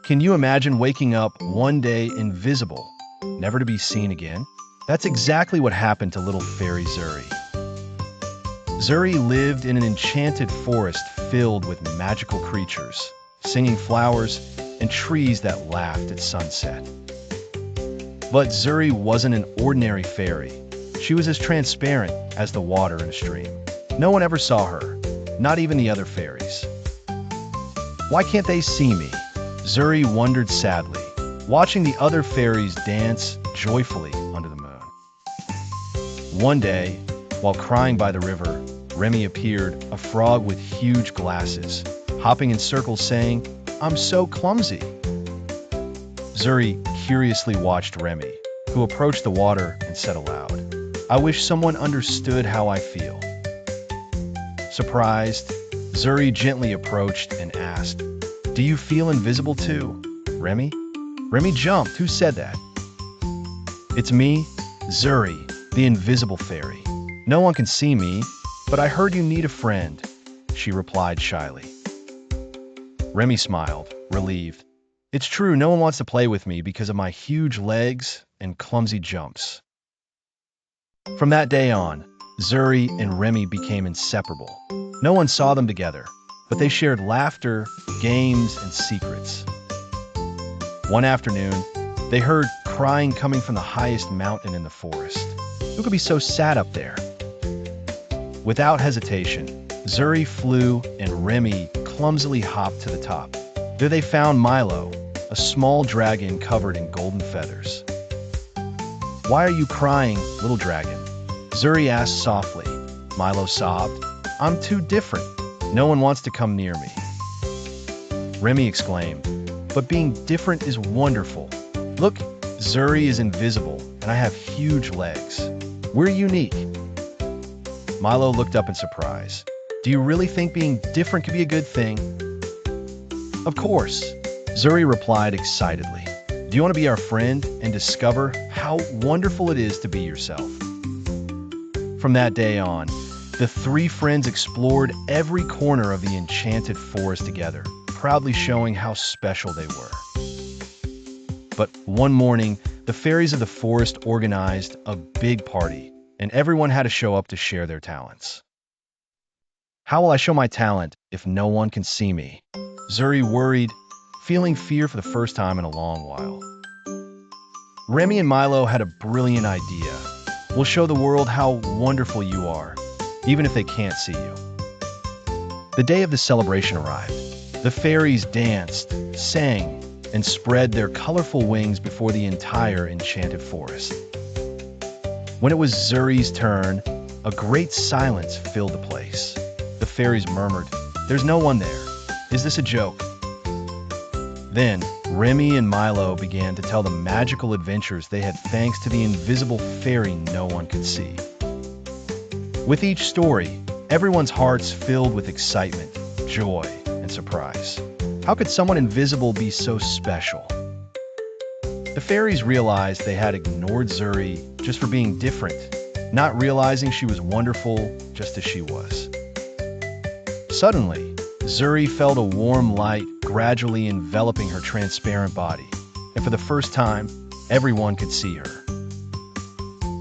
Can you imagine waking up one day invisible, never to be seen again? That's exactly what happened to little fairy Zuri. Zuri lived in an enchanted forest filled with magical creatures, singing flowers, and trees that laughed at sunset. But Zuri wasn't an ordinary fairy. She was as transparent as the water in a stream. No one ever saw her, not even the other fairies. Why can't they see me? Zuri wondered sadly, watching the other fairies dance joyfully under the moon. One day, while crying by the river, Remi appeared, a frog with huge glasses, hopping in circles saying, "I'm so clumsy." Zuri curiously watched Remi, who approached the water and said aloud, "I wish someone understood how I feel." Surprised, Zuri gently approached and asked, "Do you feel invisible too, Remi?" Remi jumped. "Who said that?" "It's me, Zuri, the invisible fairy. No one can see me, but I heard you need a friend," she replied shyly. Remi smiled, relieved. "It's true, no one wants to play with me because of my huge legs and clumsy jumps." From that day on, Zuri and Remi became inseparable. No one saw them together, but they shared laughter, games, and secrets. One afternoon, they heard crying coming from the highest mountain in the forest. Who could be so sad up there? Without hesitation, Zuri flew and Remi clumsily hopped to the top. There they found Milo, a small dragon covered in golden feathers. "Why are you crying, little dragon?" Zuri asked softly. Milo sobbed, "I'm too different. No one wants to come near me." Remi exclaimed, "But being different is wonderful. Look, Zuri is invisible, and I have huge legs. We're unique." Milo looked up in surprise. "Do you really think being different could be a good thing?" "Of course," Zuri replied excitedly. "Do you want to be our friend and discover how wonderful it is to be yourself?" From that day on, the three friends explored every corner of the enchanted forest together, proudly showing how special they were. But one morning, the fairies of the forest organized a big party, and everyone had to show up to share their talents. "How will I show my talent if no one can see me?" Zuri worried, feeling fear for the first time in a long while. Remi and Milo had a brilliant idea. "We'll show the world how wonderful you are, even if they can't see you." The day of the celebration arrived. The fairies danced, sang, and spread their colorful wings before the entire enchanted forest. When it was Zuri's turn, a great silence filled the place. The fairies murmured, "There's no one there. Is this a joke?" Then, Remi and Milo began to tell the magical adventures they had thanks to the invisible fairy no one could see. With each story, everyone's hearts filled with excitement, joy, and surprise. How could someone invisible be so special? The fairies realized they had ignored Zuri just for being different, not realizing she was wonderful just as she was. Suddenly, Zuri felt a warm light gradually enveloping her transparent body, and for the first time, everyone could see her.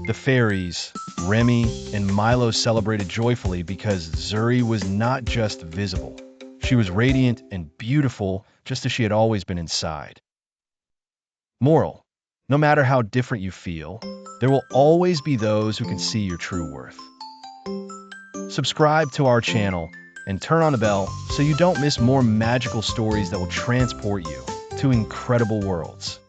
The fairies, Remi, and Milo celebrated joyfully because Zuri was not just visible. She was radiant and beautiful, just as she had always been inside. Moral: no matter how different you feel, there will always be those who can see your true worth. Subscribe to our channel and turn on the bell so you don't miss more magical stories that will transport you to incredible worlds.